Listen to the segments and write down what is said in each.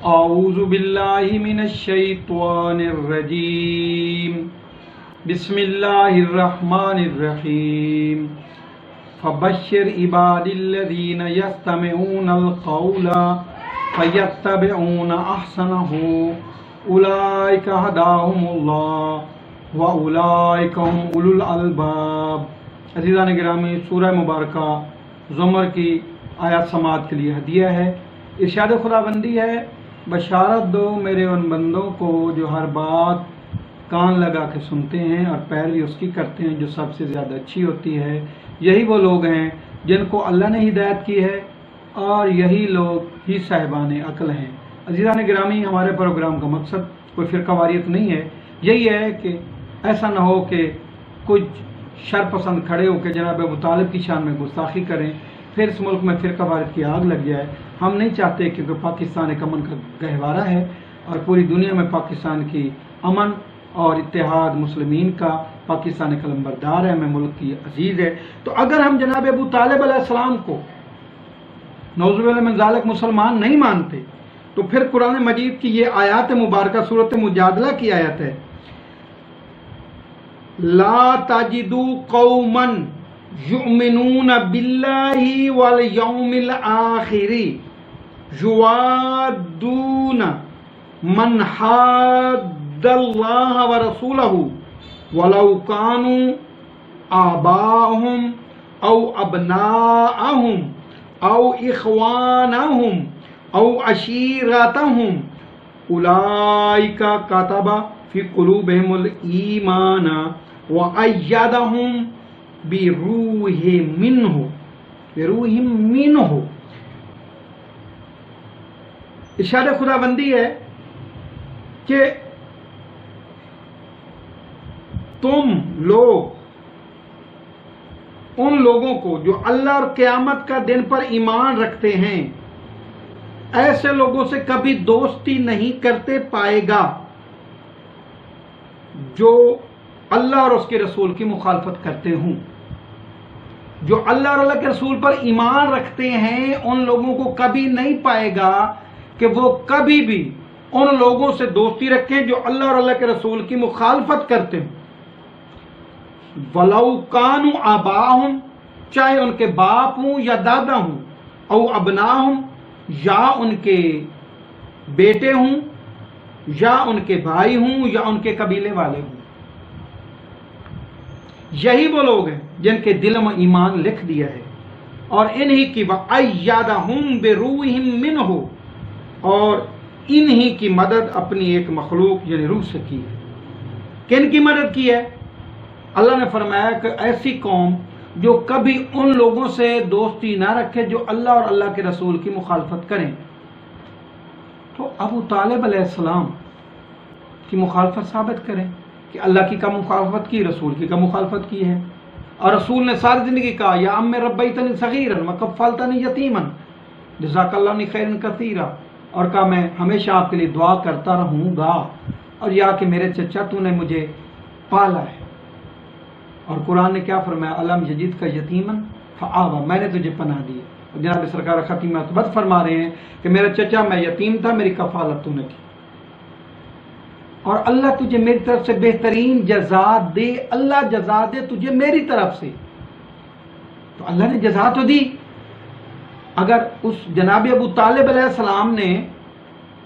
اعوذ باللہ من الشیطان الرجیم بسم اللہ الرحمن الرحیم فبشر عباد الذین یستمعون القول فیتبعون احسنہ اولئک ھداھم اللہ واولئک ھم اولو الالباب۔ عزیزان گرامی، سورہ مبارکہ زمر کی آیات سماعت کے لیے ہدیہ ہے، ارشاد خداوندی ہے، بشارت دو میرے ان بندوں کو جو ہر بات کان لگا کے سنتے ہیں اور پیروی اس کی کرتے ہیں جو سب سے زیادہ اچھی ہوتی ہے۔ یہی وہ لوگ ہیں جن کو اللہ نے ہدایت کی ہے اور یہی لوگ ہی صاحبان عقل ہیں۔ عزیزان گرامی، ہمارے پروگرام کا مقصد کوئی فرقہ واریت نہیں ہے، یہی ہے کہ ایسا نہ ہو کہ کچھ شر پسند کھڑے ہو کے جناب ابو طالب کی شان میں گستاخی کریں، پھر اس ملک میں فرقہ واریت کی آگ لگ جائے۔ ہم نہیں چاہتے، کیونکہ پاکستان ایک امن کا گہوارہ ہے اور پوری دنیا میں پاکستان کی امن اور اتحاد مسلمین کا، پاکستان ایک علمبردار ہے، ہمیں ملک کی عزیز ہے۔ تو اگر ہم جناب ابو طالب علیہ السلام کو نعوذ باللہ من ذالک مسلمان نہیں مانتے، تو پھر قرآن مجید کی یہ آیات مبارکہ سورۃ مجادلہ کی آیت ہے، لا تجدو قوما یؤمنون باللہ والیوم الآخر یوادون من حاد اللہ ورسولہ ولو کانوا آباءہم او ابناءہم او اخوانہم او عشیرتہم اولئک کتب فی قلوبہم الایمان وأیدہم بروح منہ۔ ارشاد خداوندی ہے کہ تم لوگ ان لوگوں کو جو اللہ اور قیامت کا دن پر ایمان رکھتے ہیں، ایسے لوگوں سے کبھی دوستی نہیں کرتے پائے گا جو اللہ اور اس کے رسول کی مخالفت کرتے ہوں۔ جو اللہ اور اللہ کے رسول پر ایمان رکھتے ہیں ان لوگوں کو کبھی نہیں پائے گا کہ وہ کبھی بھی ان لوگوں سے دوستی رکھیں جو اللہ اور اللہ کے رسول کی مخالفت کرتے ہیں۔ وَلَوْ كَانُوا آبَاءَهُمْ، چاہے ان کے باپ ہوں یا دادا ہوں، او ابناہم، یا ان کے بیٹے ہوں، یا ان کے بھائی ہوں، یا ان کے قبیلے والے ہوں۔ یہی وہ لوگ ہیں جن کے دل میں ایمان لکھ دیا ہے، اور انہی کی وَأَيَّدَهُمْ بِرُوحٍ مِّنْهُ، اور انہی کی مدد اپنی ایک مخلوق یعنی روح سے کی ہے۔ کن کی مدد کی ہے؟ اللہ نے فرمایا کہ ایسی قوم جو کبھی ان لوگوں سے دوستی نہ رکھے جو اللہ اور اللہ کے رسول کی مخالفت کریں۔ تو ابو طالب علیہ السلام کی مخالفت ثابت کریں کہ اللہ کی کا مخالفت کی، رسول کی کا مخالفت کی ہے، اور رسول نے ساری زندگی کہا یا ام ربیتنی صغیرا وکفلتنی یتیما جزاک اللہ عنی خیرا کثیرا، اور کہا میں ہمیشہ آپ کے لیے دعا کرتا رہوں گا، اور یا کہ میرے چچا تو نے مجھے پالا ہے۔ اور قرآن نے کیا فرمایا، علم یجد کا یتیما فآوا، میں نے تجھے پناہ دی۔ اور جناب سرکار ختم مرتبت فرما رہے ہیں کہ میرا چچا میں یتیم تھا، میری کفالت تو نے کی، اور اللہ تجھے میری طرف سے بہترین جزا دے، اللہ جزا دے تجھے میری طرف سے۔ تو اللہ نے جزا تو دی۔ اگر اس جناب ابو طالب علیہ السلام نے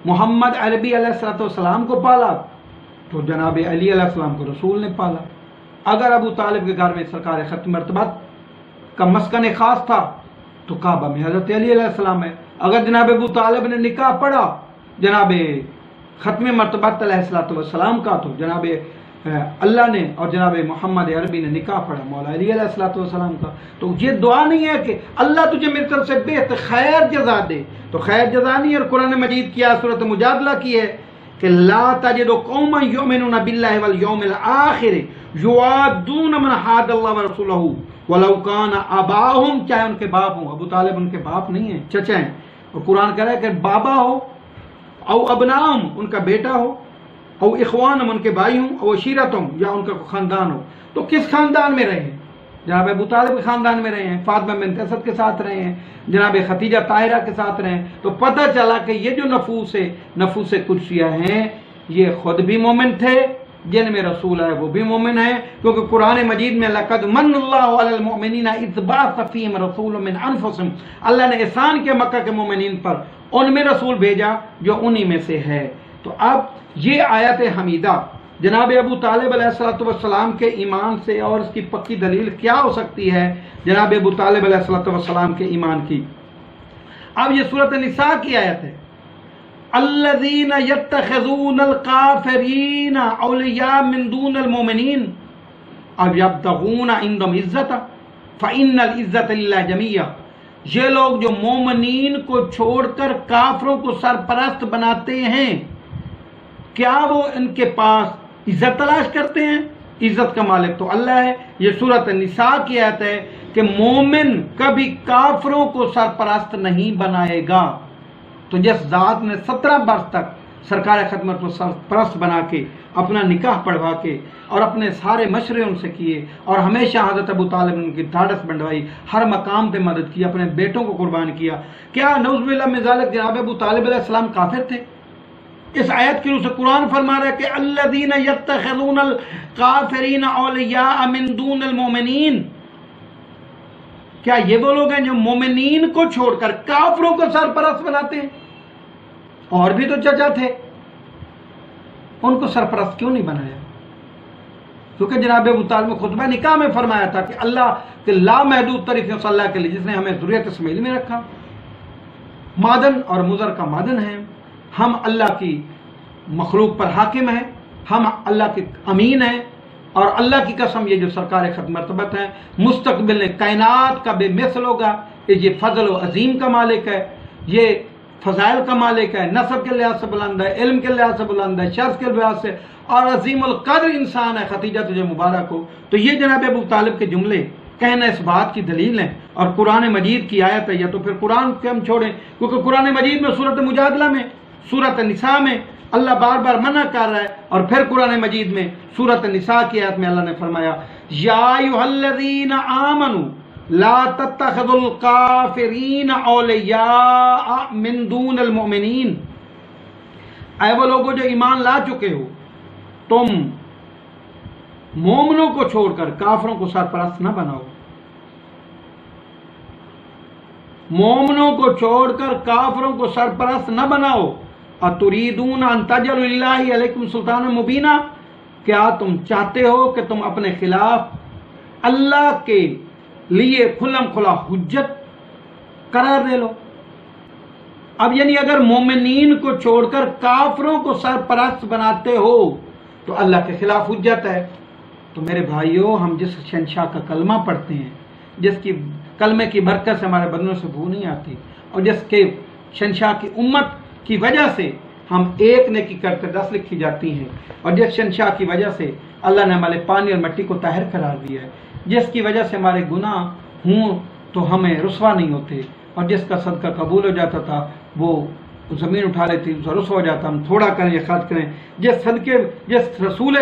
محمد عربی علیہ السلام کو پالا تو جناب علی علیہ السلام کو رسول نے پالا۔ اگر ابو طالب کے گھر میں سرکار ختم مرتبت کا مسکن خاص تھا تو کعبہ میں حضرت علی علیہ السلام ہے۔ اگر جناب ابو طالب نے نکاح پڑھا جناب ختم مرتبت علیہ السلام کا تو جناب اللہ نے اور جناب محمد عربی نے نکاح پڑھا مولا علی علیہ السلام کا۔ تو یہ دعا نہیں ہے کہ اللہ تجھے میری طرف سے بہتر خیر جزا دے، تو خیر جزا نہیں ہے۔ اور قرآن مجید کی سورۃ مجادلہ کی ہے کہ لا تجد قوما یؤمنون باللہ والیوم الآخر یوادون من حاد اللہ ورسولہ ولو کان آباءہم، چاہے ان کے باپ ہوں۔ ابو طالب ان کے باپ نہیں ہیں، چچا ہیں۔ اور قرآن کہہ رہا ہے کہ بابا ہو، او ابناہم ان کا بیٹا ہو، او اخوانہم ان کے بھائی ہوں، او عشیرتہم یا ان کا خاندان ہو۔ تو کس خاندان میں رہے؟ جناب ابو طالب کے خاندان میں رہے ہیں، فاطمہ بنت اسد کے ساتھ رہے ہیں، جناب خدیجہ طاہرہ کے ساتھ رہے ہیں، تو پتہ چلا کہ یہ جو نفوس قدسیہ ہیں یہ خود بھی مومن تھے، جن میں رسول ہے وہ بھی مومن ہے، کیونکہ قرآن مجید میں لقد من اللہ علی المؤمنین اذ بعث فیہم رسول من انفسہم، اللہ نے احسان کیا مکہ کے مومنین پر، ان میں رسول بھیجا جو انہی میں سے ہے۔ تو اب یہ آیت حمیدہ جناب ابو طالب علیہ السلام کے ایمان سے، اور اس کی پکی دلیل کیا ہو سکتی ہے جناب ابو طالب علیہ السلام کے ایمان کی؟ اب یہ سورۃ النساء کی آیت ہے، الذین یتخذون الکافرین اولیاء من دون المؤمنین اب یبتغون عندهم العزۃ فإن العزۃ للہ جمیعا، یہ لوگ جو مومنین کو چھوڑ کر کافروں کو سرپرست بناتے ہیں، کیا وہ ان کے پاس عزت تلاش کرتے ہیں؟ عزت کا مالک تو اللہ ہے۔ یہ سورۃ النساء کی آیت ہے کہ مومن کبھی کافروں کو سرپرست نہیں بنائے گا۔ تو جس ذات نے 17 برس تک سرکار خدمت کو سرپرست بنا کے اپنا نکاح پڑھوا کے اور اپنے سارے مشورے ان سے کیے، اور ہمیشہ حضرت ابو طالب نے ان کی ڈھارس بنوائی، ہر مقام پہ مدد کی، اپنے بیٹوں کو قربان کیا، کیا نعوذ باللہ من ذالک جناب ابو طالب علیہ السلام کافر تھے؟ اس آیت کی روح سے قرآن فرما رہا ہے کہ الذین یتخذون الکافرین اولیاء من دون المؤمنین، کیا یہ وہ لوگ ہیں جو مومنین کو چھوڑ کر کافروں کو سرپرست بناتے ہیں؟ اور بھی تو چچا تھے، ان کو سرپرست کیوں نہیں بنایا؟ کیونکہ جناب ابو طالب نے خطبہ نکاح میں فرمایا تھا کہ اللہ کے لامحدود طریقے سے اللہ کے لیے جس نے ہمیں ذریت اسماعیل میں رکھا، معدن اور مضر کا معدن ہے، ہم اللہ کی مخلوق پر حاکم ہیں، ہم اللہ کے امین ہیں، اور اللہ کی قسم یہ جو سرکار ختم مرتبت ہے مستقبل میں کائنات کا بے مثل ہوگا، یہ فضل و عظیم کا مالک ہے، یہ فضائل کا مالک ہے، نسب کے لحاظ سے بلند ہے، علم کے لحاظ سے بلند ہے، شرف کے لحاظ سے، اور عظیم القدر انسان ہے، خدیجہ تجھے مبارک ہو۔ تو یہ جناب ابو طالب کے جملے کہنا اس بات کی دلیل ہیں، اور قرآن مجید کی آیت ہے، یا تو پھر قرآن کے ہم چھوڑیں، کیونکہ قرآن مجید میں سورۃ مجادلہ میں، سورۃ النساء میں اللہ بار بار منع کر رہا ہے، اور پھر قرآن مجید میں سورۃ النساء کی آیت میں اللہ نے فرمایا یا ایھا الذین آمنوا لا تتخذوا الکافرین اولیاء من دون المؤمنین، اے وہ لوگوں جو ایمان لا چکے ہو، تم مومنوں کو چھوڑ کر کافروں کو سرپرست نہ بناؤ، مومنوں کو چھوڑ کر کافروں کو سرپرست نہ بناؤ، اتریدون ان تجعلوا للہ علیکم سلطانا مبینا، کیا تم چاہتے ہو کہ تم اپنے خلاف اللہ کے لیے کھلم کھلا حجت قرار دے لو؟ اب یعنی اگر مومنین کو چھوڑ کر کافروں کو سرپرست بناتے ہو تو اللہ کے خلاف حجت ہے۔ تو میرے بھائیوں، ہم جس شہنشاہ کا کلمہ پڑھتے ہیں، جس کی کلمے کی برکت سے ہمارے بدنوں سے بو نہیں آتی، اور جس کے شہنشاہ کی امت کی وجہ سے ہم ایک نیکی کرتے 10 لکھی جاتی ہیں، اور جس شہنشاہ کی وجہ سے اللہ نے ہمارے پانی اور مٹی کو طاہر قرار دیا ہے، جس کی وجہ سے ہمارے گناہ ہوں تو ہمیں رسوا نہیں ہوتے، اور جس کا صدقہ قبول ہو جاتا تھا وہ زمین اٹھا لیتی، اس کا رسوا ہو جاتا، ہم تھوڑا کریں یا خرچ کریں، جس رسول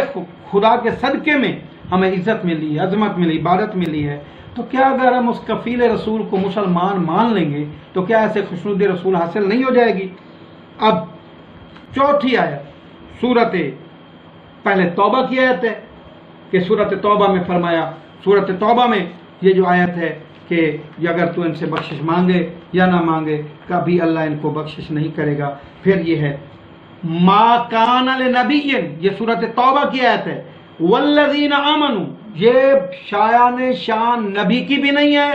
خدا کے صدقے میں ہمیں عزت ملی، عظمت ملی، عبادت ملی ہے، تو کیا اگر ہم اس کفیل رسول کو مسلمان مان لیں گے تو کیا ایسے خوشنودی رسول حاصل نہیں ہو جائے گی؟ اب چوتھی آیت سورت پہلے توبہ کی آیت ہے کہ سورت توبہ میں فرمایا، سورت توبہ میں یہ جو آیت ہے کہ اگر تو ان سے بخشش مانگے یا نہ مانگے کبھی اللہ ان کو بخشش نہیں کرے گا۔ پھر یہ ہے ما کان لنبی، یہ سورت توبہ کی آیت ہے، والذین آمنوا، یہ شان نبی کی بھی نہیں ہے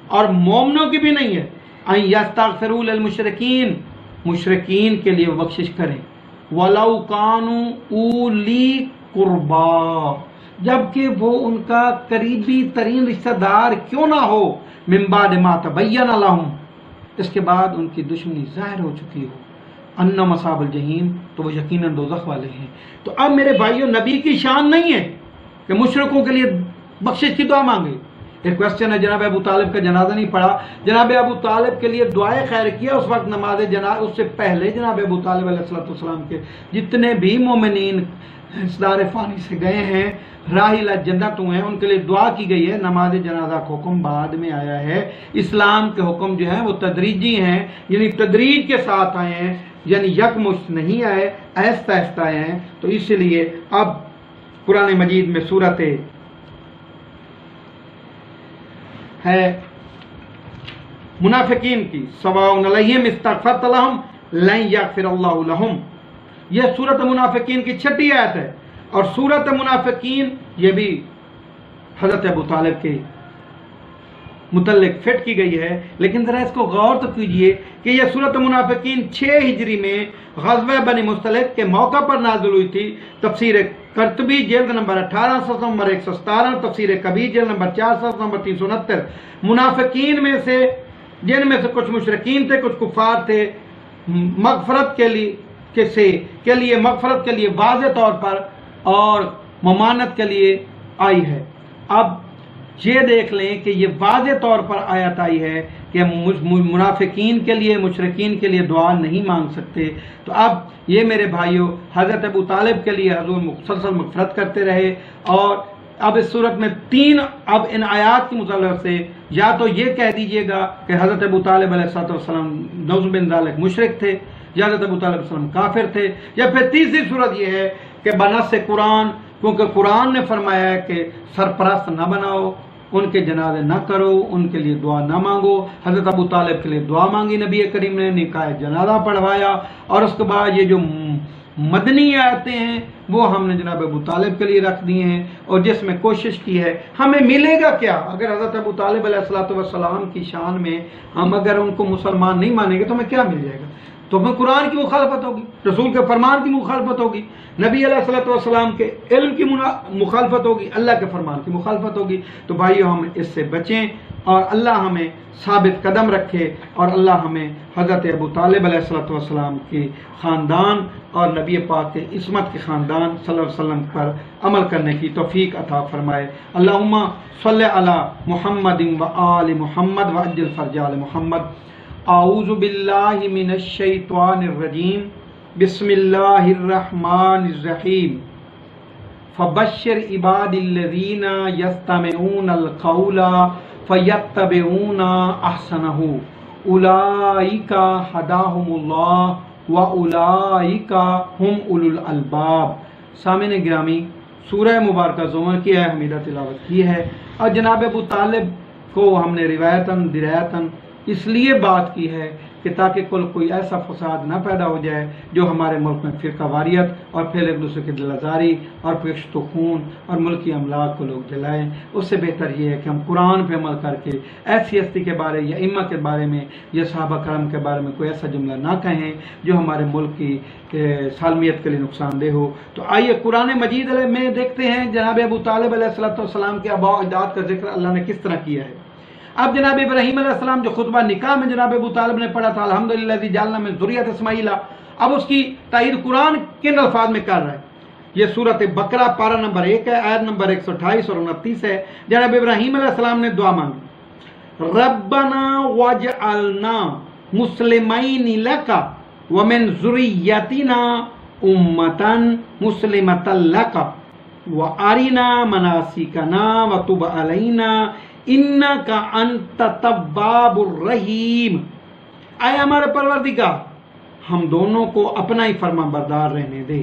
اور مومنوں کی بھی نہیں ہے، ان یستغفروا للمشرکین، مشرکین کے لیے بخشش کریں، ولو کانوا اولی قربا، جبکہ وہ ان کا قریبی ترین رشتہ دار کیوں نہ ہو، من بعد ما تبین لہم، اس کے بعد ان کی دشمنی ظاہر ہو چکی ہو، انہم اصحاب الجحیم، تو وہ یقیناً دوزخ والے ہیں۔ تو اب میرے بھائیوں، نبی کی شان نہیں ہے کہ مشرکوں کے لیے بخشش کی دعا مانگے۔ ایک کوشچن ہے، جناب ابو طالب کا جنازہ نہیں پڑھا، جناب ابو طالب کے لیے دعائے خیر کیا اس وقت نماز جنازہ، اس سے پہلے جناب ابو طالب علیہ السلام کے جتنے بھی مومنین اسدار فانی سے گئے ہیں راحلہ جنت ہیں، ان کے لیے دعا کی گئی ہے۔ نماز جنازہ کا حکم بعد میں آیا ہے۔ اسلام کے حکم جو ہیں وہ تدریجی ہیں، یعنی تدریج کے ساتھ آئے ہیں، یعنی یکمشت نہیں آئے، آہستہ آہستہ آئے ہیں۔ تو اس لیے اب قرآن مجید میں صورت ہے منافقین کی، سواء علیہم استغفرت لہم لن یغفر اللہ لہم، یہ صورت منافقین کی 6 آیت ہے۔ اور صورت منافقین یہ بھی حضرت ابو طالب کے متعلق فٹ کی گئی ہے، لیکن ذرا اس کو غور تو کیجئے کہ یہ صورت منافقین 6 ہجری میں غزوہ بنی مصطلق کے موقع پر نازل ہوئی تھی۔ تفسیر قرطبی جلد نمبر 18 صفحہ نمبر 117، تفسیر کبیر جلد نمبر 4 صفحہ نمبر 369۔ منافقین میں سے جن میں سے کچھ مشرکین تھے، کچھ کفار تھے، مغفرت کے لیے مغفرت کے لیے واضح طور پر اور ممانت کے لیے آئی ہے۔ اب یہ دیکھ لیں کہ یہ واضح طور پر آیت آئی ہے کہ منافقین کے لیے، مشرکین کے لیے دعا نہیں مانگ سکتے۔ تو اب یہ میرے بھائیوں حضرت ابو طالب کے لیے حضور مسلسل مغفرت کرتے رہے، اور اب اس صورت میں 3 اب ان آیات کی مطالعہ سے یا تو یہ کہہ دیجئے گا کہ حضرت ابو طالب علیہ السلام نعوذ بن ذالک مشرک تھے، یا حضرت ابو طالب علیہ السلام کافر تھے، یا پھر تیسری صورت یہ ہے کہ بنص قرآن، کیونکہ قرآن نے فرمایا ہے کہ سرپرست نہ بناؤ، ان کے جنازے نہ کرو، ان کے لیے دعا نہ مانگو۔ حضرت ابو طالب کے لیے دعا مانگی نبی کریم نے، نکاح جنازہ پڑھوایا، اور اس کے بعد یہ جو مدنی آتے ہیں وہ ہم نے جناب ابو طالب کے لیے رکھ دیے ہیں، اور جس میں کوشش کی ہے ہمیں ملے گا کیا اگر حضرت ابو طالب علیہ السلام کی شان میں ہم اگر ان کو مسلمان نہیں مانیں گے تو ہمیں کیا مل جائے گا؟ تو ہمیں قرآن کی مخالفت ہوگی، رسول کے فرمان کی مخالفت ہوگی، نبی علیہ السلام کے علم کی مخالفت ہوگی، اللہ کے فرمان کی مخالفت ہوگی۔ تو بھائیو ہم اس سے بچیں، اور اللہ ہمیں ثابت قدم رکھے، اور اللہ ہمیں حضرت ابو طالب علیہ السلام کے خاندان اور نبی پاک کے عصمت کے خاندان صلی اللہ علیہ وسلم پر عمل کرنے کی توفیق عطا فرمائے۔ اللہم صلی علی محمد و آل محمد و عجل فرج آل محمد۔ اعوذ باللہ من الشیطان الرجیم، بسم اللہ الرحمن الرحیم۔ فبشر عباد الذین یستمعون القول فیتبعون احسنہ، اولئک ھداھم اللہ واولئک ھم اولو الالباب۔ سامعین گرامی، سورہ مبارکہ زمر کی ہے، حمیدہ تلاوت کی ہے، اور جناب ابو طالب کو ہم نے روایتاً درایتاً اس لیے بات کی ہے کہ تاکہ کوئی ایسا فساد نہ پیدا ہو جائے جو ہمارے ملک میں فرقہ واریت اور پھر ایک دوسرے کی دل آزاری اور پشت و خون اور ملکی املاک کو لوگ جلائیں۔ اس سے بہتر یہ ہے کہ ہم قرآن پہ عمل کر کے ایسی ہستی کے بارے یا ائمہ کے بارے میں یا صحابہ کرام کے بارے میں کوئی ایسا جملہ نہ کہیں جو ہمارے ملک کی سالمیت کے لیے نقصان دہ ہو۔ تو آئیے قرآن مجید میں دیکھتے ہیں جناب ابو طالب علیہ السلام کے آباء و اجداد کا ذکر اللہ نے کس طرح کیا ہے۔ اب جناب ابراہیم علیہ السلام جو خطبہ نکاح میں جناب ابو طالب نے پڑھا تھا، الحمدللہ الذی جعلنا من ذریۃ اسماعیل، اب اس کی تائید قرآن کن الفاظ میں کر رہا ہے۔ یہ سورۃ بقرہ پارہ نمبر 1 ہے، آیت نمبر 128 اور 29 ہے۔ جناب ابراہیم علیہ السلام نے دعا مانگی، ربنا واجعلنا مسلمین لک ومن ذریتنا امۃ مسلمۃ لک وارنا مناسکنا وتب علینا انک انت التواب الرحیم۔ اے ہمارے پروردگار، ہم دونوں کو اپنا ہی فرما بردار رہنے دے،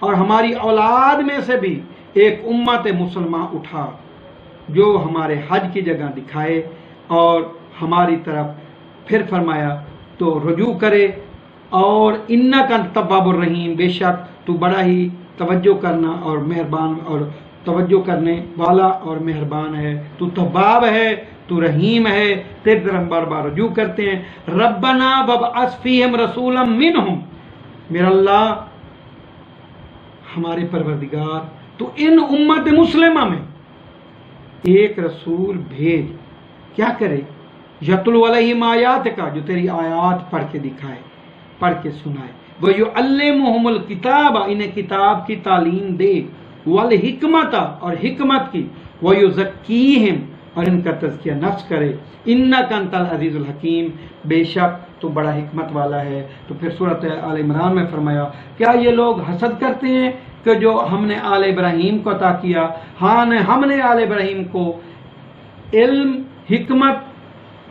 اور ہماری اولاد میں سے بھی ایک امت مسلمہ اٹھا جو ہمارے حج کی جگہ دکھائے اور ہماری طرف پھر فرمایا تو رجوع کرے، اور انک انت التواب الرحیم، بے شک تو بڑا ہی توجہ کرنا اور مہربان اور توجہ کرنے والا اور مہربان ہے، تو تواب ہے، تو رحیم ہے، تیری طرف بار بار رجوع کرتے ہیں۔ ربنا وابعث فیہم رسولا منہم، میرا اللہ ہمارے پروردگار تو ان امت مسلمہ میں ایک رسول بھیج، کیا کرے؟ یتلو علیہم آیاتک، جو تیری آیات پڑھ کے دکھائے، پڑھ کے سنائے، وَيُعَلِّمُهُمُ الْكِتَابَ، انہیں کتاب کی تعلیم دے، والحکمت، اور حکمت کی، وَيُزَكِّيهِمْ، اور ان کا تزکیہ نفس کرے، اِنَّكَ أَنْتَ الْعَزِيزُ الْحَكِيمُ، بے شک تو بڑا حکمت والا ہے۔ تو پھر سورۃ آل عمران میں فرمایا، کیا یہ لوگ حسد کرتے ہیں کہ جو ہم نے آل ابراہیم کو عطا کیا، ہاں ہم نے آل ابراہیم کو علم، حکمت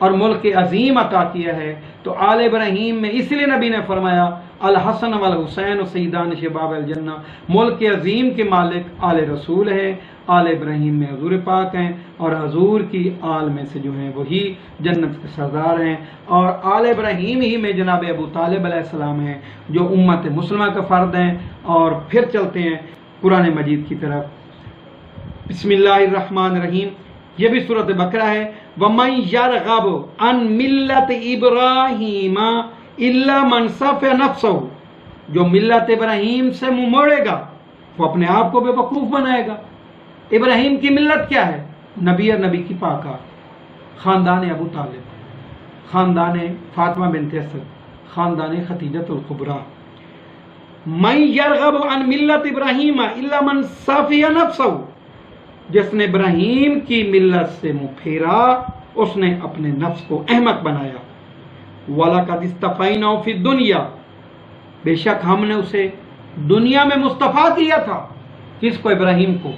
اور ملک عظیم عطا کیا ہے۔ تو آل ابراہیم میں اس لیے نبی نے فرمایا الحسن والحسین سیدان شباب الجنہ، ملک عظیم کے مالک آل رسول ہیں، آل ابراہیم میں حضور پاک ہیں، اور حضور کی آل میں سے جو ہیں وہی جنت کے سردار ہیں، اور آل ابراہیم ہی میں جناب ابو طالب علیہ السلام ہیں جو امت مسلمہ کا فرد ہیں۔ اور پھر چلتے ہیں قرآن مجید کی طرف۔ بسم اللہ الرحمن الرحیم، یہ بھی سورۃ بقرہ ہے۔ وَمَن يَرْغَبُ عَن مِلَّةِ إِبْرَاهِيمَ إِلَّا مَن سَفِهَ نَفْسَهُ، جو ملت ابراہیم سے منہ موڑے گا وہ اپنے آپ کو بے وقوف بنائے گا۔ ابراہیم کی ملت کیا ہے؟ نبی اور نبی کی پاکار، خاندان ابو طالب، خاندان فاطمہ بنت اسد، خاندان خدیجۃ الکبریٰ۔ من یرغب عن ملت ابراہیم الا من سفہ نفسہ، جس نے ابراہیم کی ملت سے منہ پھیرا اس نے اپنے نفس کو احمق بنایا۔ وَلَقَدِ اسْتَفَيْنَاهُ فِي الدُّنْيَا، بے شک ہم نے اسے دنیا میں مصطفیٰ کیا تھا۔ کس کو؟ ابراہیم کو۔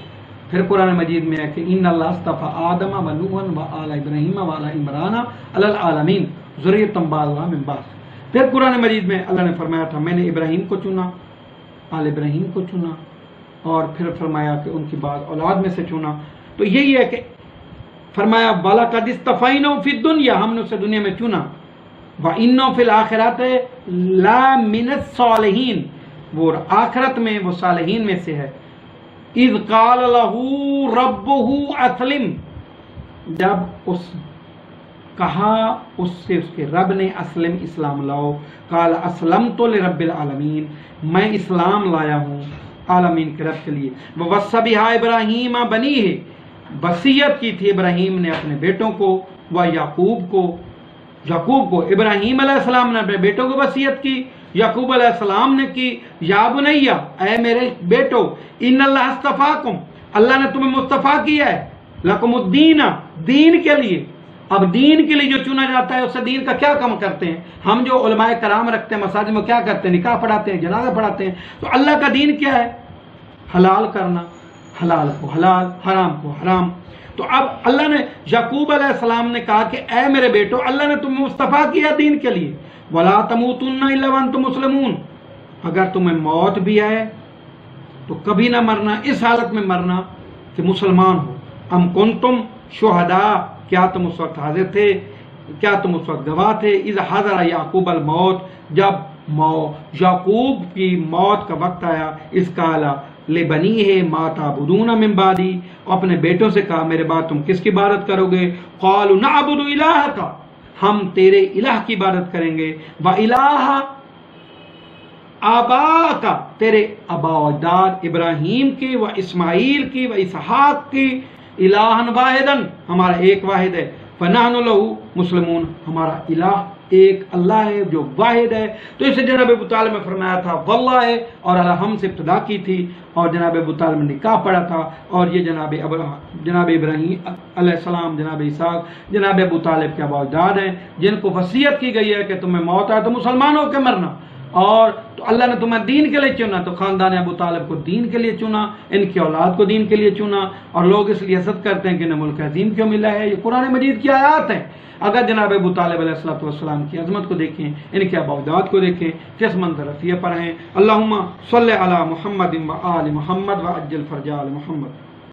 پھر قرآن مجید میں ہے کہ ان اللہ اصطفى آدم ونوحا وآل ابراہیم وآل عمران علی العالمین ذریۃ بعضھا من بعض۔ پھر قرآن مجید میں اللہ نے فرمایا تھا میں نے ابراہیم کو چنا، آل ابراہیم کو چنا، اور پھر فرمایا کہ ان کی بعض اولاد میں سے چنا۔ تو یہی ہے کہ فرمایا وَلَقَدِ اسْتَفَيْنَاهُ فِي الدُّنْيَا، ہم نے اسے دنیا میں چنا، وَإِنَّهُ فِي الْآخِرَةِ لَمِنَ الصَّالِحِينَ، وہ آخرت میں وہ صالحین میں سے ہے۔ اِذْ قَالَ لَهُ رَبُّهُ أَسْلِمْ، جب اس کہا اس سے اس کے رب نے اسلم، اسلام لاؤ، قال اسلمت لرب العالمین، میں اسلام لایا ہوں عالمین کے رب کے لیے۔ وَوَصَّى بِهَا إِبْرَاهِيمَ بَنِيهِ، وصیت کی تھی ابراہیم نے اپنے بیٹوں کو، یعقوب کو ابراہیم علیہ السلام نے اپنے بیٹوں کو وصیت کی، یعقوب علیہ السلام نے کی، یا بنیا، اے میرے بیٹو، ان اللہ اصطفاکم، اللہ نے تمہیں مصطفیٰ کیا ہے، لکم الدین، دین کے لیے۔ اب دین کے لیے جو چنا جاتا ہے اس سے دین کا کیا کام کرتے ہیں؟ ہم جو علماء کرام رکھتے ہیں مساجد میں کیا کرتے ہیں؟ نکاح پڑھاتے ہیں، جنازہ پڑھاتے ہیں۔ تو اللہ کا دین کیا ہے؟ حلال کرنا، حلال کو حلال، حرام کو حرام۔ تو اب اللہ نے یعقوب علیہ السلام نے کہا کہ اے میرے بیٹو، اللہ نے تمہیں مصطفیٰ کیا دین کے لیے، وَلَا تَمُوتُنَّ إِلَّا وَأَنْتُمْ مُسْلِمُونَ، اگر تمہیں موت بھی آئے تو کبھی نہ مرنا، اس حالت میں مرنا کہ مسلمان ہو۔ ام کنتم شہداء، کیا تم اس وقت حاضر تھے، کیا تم اس وقت گواہ تھے، اذ حضر یعقوب الموت، جب یعقوب کی موت کا وقت آیا، اس قال لبنیہ ما تعبدون من بعدی، اپنے بیٹوں سے کہا میرے بعد تم کس کی عبادت کرو گے؟ قالوا نعبد الہک، ہم تیرے الہ کی عبادت کریں گے، والہ آباءک، تیرے آباء و اجداد ابراہیم کی و اسماعیل کی و اسحاق کی، الہن واحدن، ہمارا ایک واحد ہے، فنحن لہ مسلمون، ہمارا الہ ایک اللہ ہے جو واحد ہے۔ تو اسے جناب ابو طالب نے فرمایا تھا واللہ، اور ہم سے ابتدا کی تھی، اور جناب ابو طالب نے نکاح پڑھا تھا، اور یہ جناب ابراہیم علیہ السلام، جناب اسحاق، جناب ابو طالب کے آباء و اجداد ہیں، جن کو وصیت کی گئی ہے کہ تمہیں موت آئے تو مسلمان ہو کے مرنا۔ اور تو اللہ نے تمہیں دین کے لیے چنا، تو خاندان ابو طالب کو دین کے لیے چنا، ان کی اولاد کو دین کے لیے چنا، اور لوگ اس لیے حسد کرتے ہیں کہ انہیں ملک عظیم کیوں ملا ہے۔ یہ قرآن مجید کی آیات ہیں۔ اگر جناب ابو طالب علیہ السلام کی عظمت کو دیکھیں، ان کے آباء و اجداد کو دیکھیں، کس منظر رفیع پر ہیں۔ اللہم صلی علی محمد و آل محمد و عجل فرج آل محمد۔